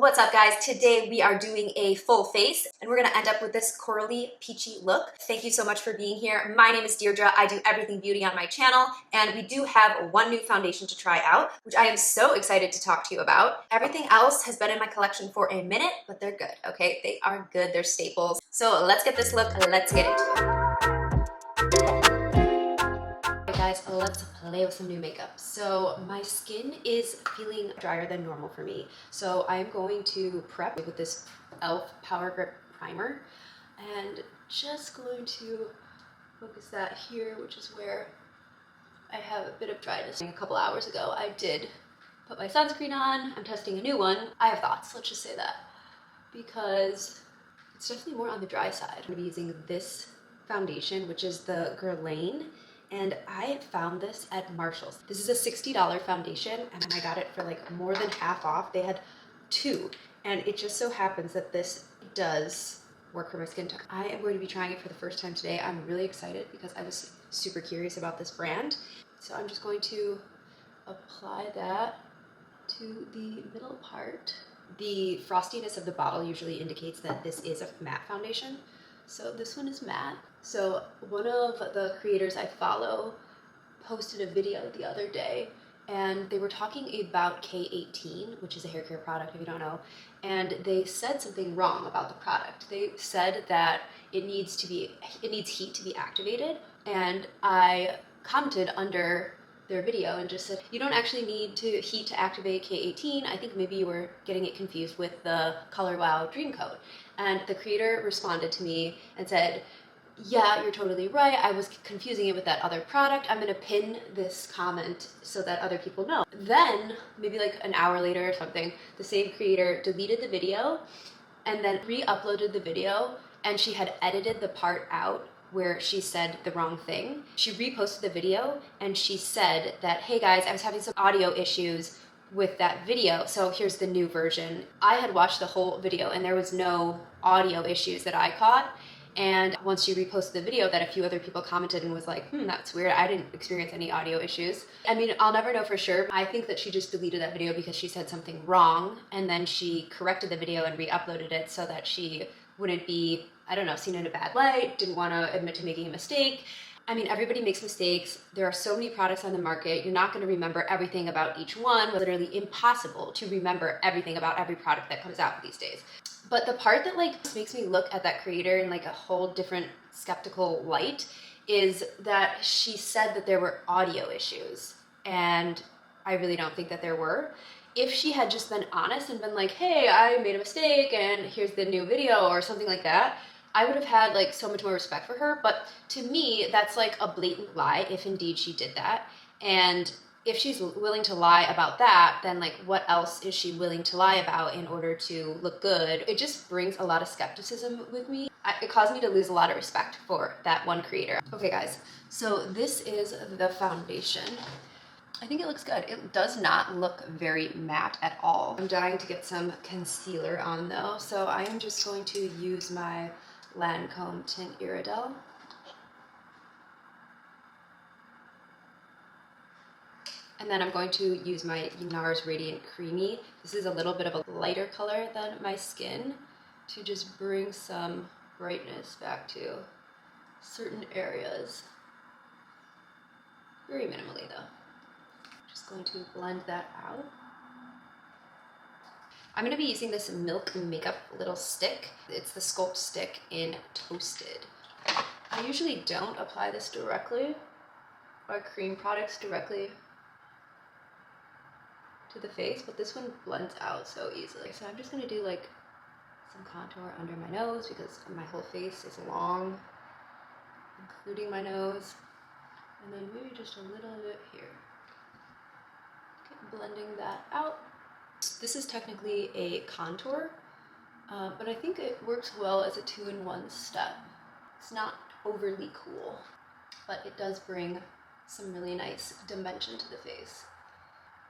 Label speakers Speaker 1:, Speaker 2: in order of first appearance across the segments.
Speaker 1: What's up, guys? Today we are doing a full face and we're gonna end up with this corally peachy look. Thank you so much for being here. My name is Deirdre. I do everything beauty on my channel, and we do have one new foundation to try out, which I am so excited to talk to you about. Everything else has been in my collection for a minute, but they're good, okay? They are good, they're staples. So let's get this look, let's get into it. Guys, let's play with some new makeup. So my skin is feeling drier than normal for me. So I'm going to prep with this e.l.f. Powergrip Primer and just going to focus that here, which is where I have a bit of dryness. A couple hours ago, I did put my sunscreen on. I'm testing a new one. I have thoughts, let's just say that, because it's definitely more on the dry side. I'm gonna be using this foundation, which is the Guerlain, and I found this at Marshall's. This is a $60 foundation, and I got it for like more than half off. They had two, and it just so happens that this does work for my skin tone. I am going to be trying it for the first time today. I'm really excited because I was super curious about this brand. So I'm just going to apply that to the middle part. The frostiness of the bottle usually indicates that this is a matte foundation. So this one is matte. So one of the creators I follow posted a video the other day, and they were talking about K18, which is a hair care product if you don't know, and they said something wrong about the product. They said that it needs heat to be activated, and I commented under their video and just said, you don't actually need heat to activate K18. I think maybe you were getting it confused with the Color Wow Dream Coat. And the creator responded to me and said, yeah, you're totally right. I was confusing it with that other product. I'm gonna pin this comment so that other people know. Then, maybe like an hour later or something, the same creator deleted the video and then re-uploaded the video, and she had edited the part out where she said the wrong thing. She reposted the video and she said that, hey guys, I was having some audio issues with that video, so here's the new version. I had watched the whole video and there was no audio issues that I caught. And once she reposted the video, that a few other people commented and was like, that's weird. I didn't experience any audio issues. I mean, I'll never know for sure. I think that she just deleted that video because she said something wrong, and then she corrected the video and re-uploaded it so that she wouldn't be, I don't know, seen in a bad light, didn't want to admit to making a mistake. I mean, everybody makes mistakes. There are so many products on the market. You're not going to remember everything about each one. It's literally impossible to remember everything about every product that comes out these days. But the part that like makes me look at that creator in like a whole different skeptical light is that she said that there were audio issues, and I really don't think that there were. If she had just been honest and been like, hey, I made a mistake and here's the new video or something like that, I would have had like so much more respect for her. But to me, that's like a blatant lie if indeed she did that. And if she's willing to lie about that, then like what else is she willing to lie about in order to look good? It just brings a lot of skepticism with me. It caused me to lose a lot of respect for that one creator. Okay guys, so this is the foundation. I think it looks good. It does not look very matte at all. I'm dying to get some concealer on though, so I am just going to use my Lancome Tint Idole. And then I'm going to use my NARS Radiant Creamy. This is a little bit of a lighter color than my skin to just bring some brightness back to certain areas. Very minimally though. Just going to blend that out. I'm gonna be using this Milk Makeup little stick. It's the Sculpt stick in Toasted. I usually don't apply this directly, or cream products directly to the face, but this one blends out so easily. So I'm just gonna do like some contour under my nose because my whole face is long, including my nose, and then maybe just a little bit here. Okay, blending that out. This is technically a contour, but I think it works well as a two-in-one step. It's not overly cool, but it does bring some really nice dimension to the face.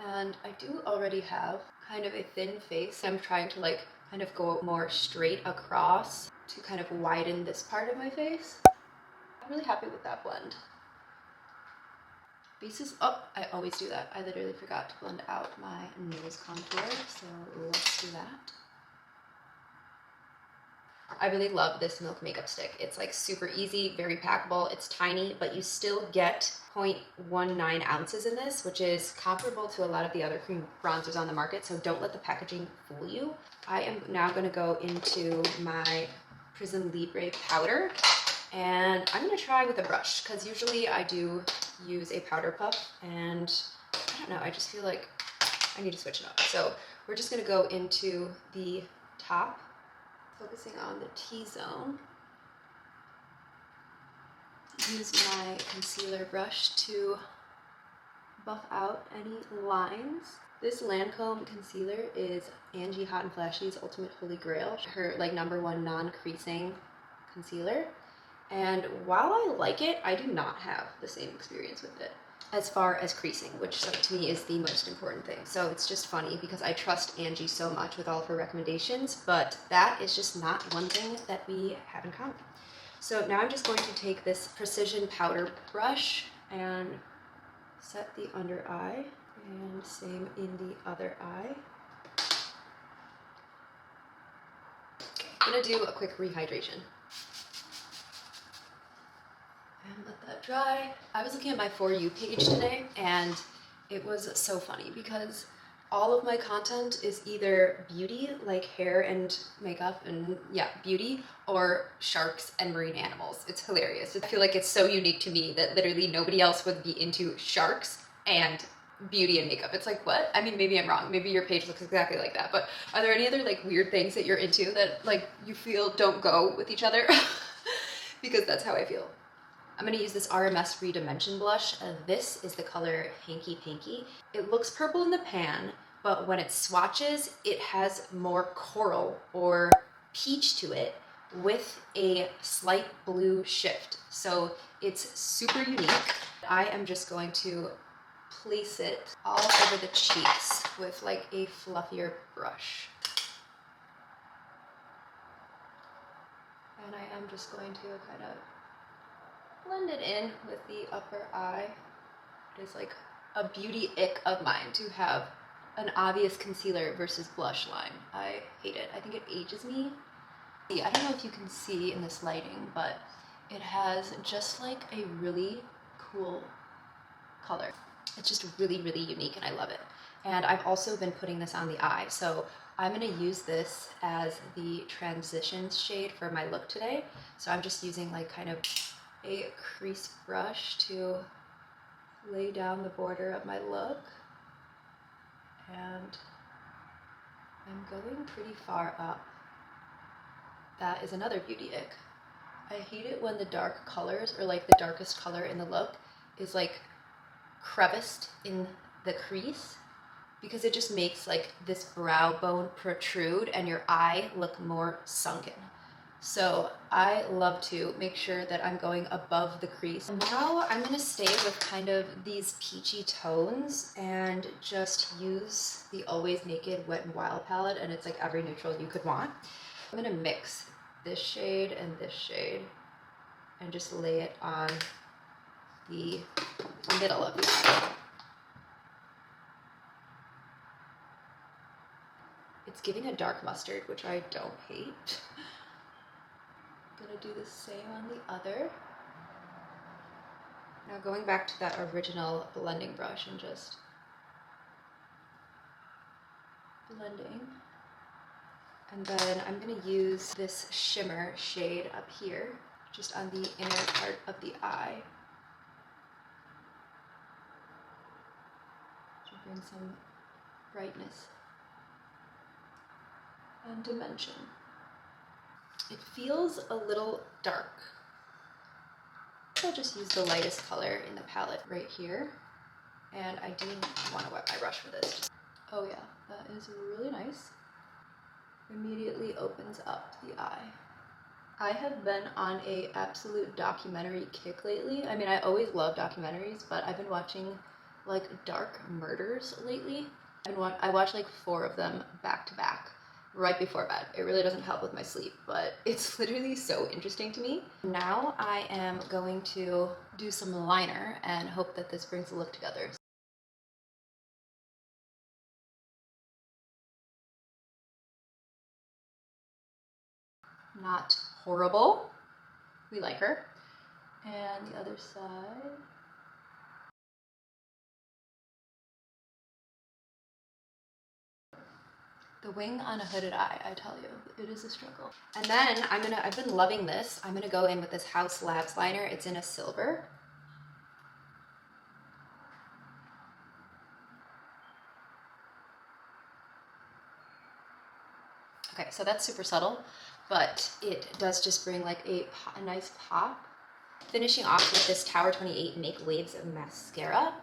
Speaker 1: And I do already have kind of a thin face. I'm trying to like kind of go more straight across to kind of widen this part of my face. I'm really happy with that blend. Bases, oh, I always do that. I literally forgot to blend out my nose contour, so let's do that. I really love this Milk makeup stick. It's like super easy, very packable. It's tiny, but you still get 0.19 ounces in this, which is comparable to a lot of the other cream bronzers on the market. So don't let the packaging fool you. I am now going to go into my Prism Libre Powder, and I'm going to try with a brush because usually I do use a powder puff, and I don't know, I just feel like I need to switch it up. So we're just going to go into the top, focusing on the T-zone. Use my concealer brush to buff out any lines. This Lancome concealer is Angie Hot and Flashy's ultimate holy grail, her like #1 non-creasing concealer. And while I like it, I do not have the same experience with it as far as creasing, which to me is the most important thing. So it's just funny because I trust Angie so much with all of her recommendations, but that is just not one thing that we have in common. So now I'm just going to take this precision powder brush and set the under eye, and same in the other eye. Okay, I'm gonna do a quick rehydration. And let that dry. I was looking at my For You page today, and it was so funny because all of my content is either beauty, like hair and makeup and yeah, beauty, or sharks and marine animals. It's hilarious. I feel like it's so unique to me that literally nobody else would be into sharks and beauty and makeup. It's like, what? I mean, maybe I'm wrong. Maybe your page looks exactly like that, but are there any other like weird things that you're into that like you feel don't go with each other? Because that's how I feel. I'm going to use this RMS Redimension blush. This is the color Hanky Panky. It looks purple in the pan, but when it swatches, it has more coral or peach to it with a slight blue shift. So it's super unique. I am just going to place it all over the cheeks with like a fluffier brush. And I am just going to kind of blend it in with the upper eye. It is like a beauty ick of mine to have an obvious concealer versus blush line. I hate it. I think it ages me. I don't know if you can see in this lighting, but it has just like a really cool color. It's just really, really unique and I love it. And I've also been putting this on the eye. So I'm gonna use this as the transitions shade for my look today. So I'm just using like kind of a crease brush to lay down the border of my look, and I'm going pretty far up. That is another beauty ick. I hate it when the dark colors, or like the darkest color in the look, is like creviced in the crease, because it just makes like this brow bone protrude and your eye look more sunken. So I love to make sure that I'm going above the crease. And now I'm gonna stay with kind of these peachy tones and just use the Always Naked Wet n Wild palette, and it's like every neutral you could want. I'm gonna mix this shade and just lay it on the middle of the eye. It's giving a dark mustard, which I don't hate. Gonna do the same on the other. Now going back to that original blending brush and just blending. And then I'm gonna use this shimmer shade up here, just on the inner part of the eye, to bring some brightness and dimension. It feels a little dark. I'll just use the lightest color in the palette right here. And I do want to wet my brush for this. Oh yeah, that is really nice. Immediately opens up the eye. I have been on a absolute documentary kick lately. I mean, I always love documentaries, but I've been watching like dark murders lately. I watched like 4 of them back to back, right before bed. It really doesn't help with my sleep, but it's literally so interesting to me. Now I am going to do some liner and hope that this brings the look together. not horrible. We like her. And the other side. The wing on a hooded eye, I tell you, it is a struggle. And then I've been loving this. I'm gonna go in with this House Labs liner. It's in a silver. Okay, so that's super subtle, but it does just bring like a nice pop. Finishing off with this Tower 28 MakeWaves mascara.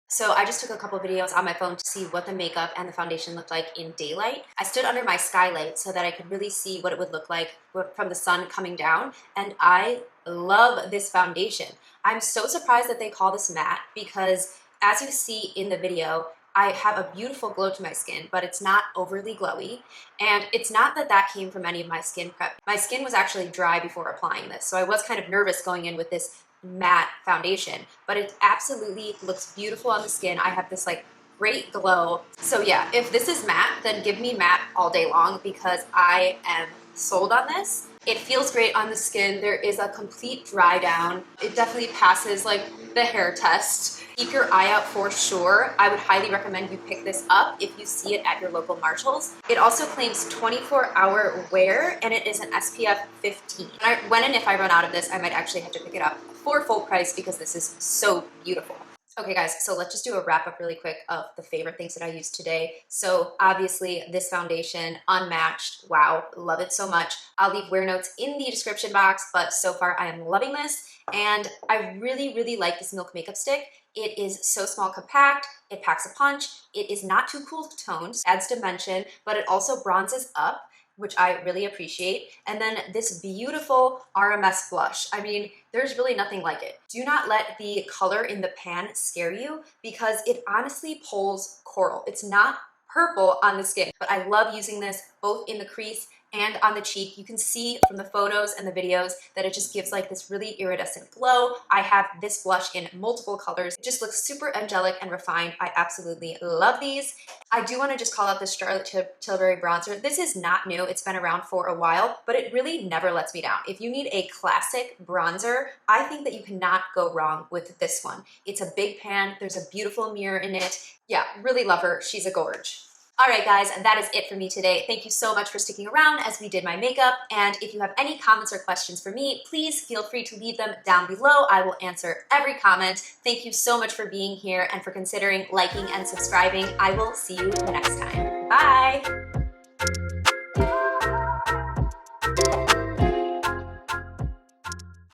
Speaker 1: So I just took a couple videos on my phone to see what the makeup and the foundation looked like in daylight. I stood under my skylight so that I could really see what it would look like from the sun coming down, and I love this foundation. I'm so surprised that they call this matte because, as you see in the video, I have a beautiful glow to my skin, but it's not overly glowy. And it's not that that came from any of my skin prep. My skin was actually dry before applying this, so I was kind of nervous going in with this matte foundation, but it absolutely looks beautiful on the skin. I have this like great glow. So yeah, if this is matte, then give me matte all day long because I am sold on this. It feels great on the skin. There is a complete dry down. It definitely passes like the hair test. Keep your eye out for sure. I would highly recommend you pick this up if you see it at your local Marshalls. It also claims 24-hour wear, and it is an SPF 15. When and if I run out of this, I might actually have to pick it up for full price because this is so beautiful. Okay guys, so let's just do a wrap up really quick of the favorite things that I used today. So obviously this foundation, unmatched, wow, love it so much. I'll leave wear notes in the description box, but so far I am loving this. And I really, really like this Milk Makeup Stick. It is so small, compact, it packs a punch, it is not too cool toned, adds dimension, but it also bronzes up, which I really appreciate. And then this beautiful RMS blush. I mean, there's really nothing like it. Do not let the color in the pan scare you because it honestly pulls coral. It's not purple on the skin, but I love using this both in the crease and on the cheek. You can see from the photos and the videos that it just gives like this really iridescent glow. I have this blush in multiple colors. It just looks super angelic and refined. I absolutely love these. I do want to just call out this Charlotte Tilbury bronzer. This is not new. It's been around for a while, but it really never lets me down. If you need a classic bronzer, I think that you cannot go wrong with this one. It's a big pan. There's a beautiful mirror in it. Yeah, really love her. She's a gorge. All right, guys, that is it for me today. Thank you so much for sticking around as we did my makeup. And if you have any comments or questions for me, please feel free to leave them down below. I will answer every comment. Thank you so much for being here and for considering liking and subscribing. I will see you next time. Bye.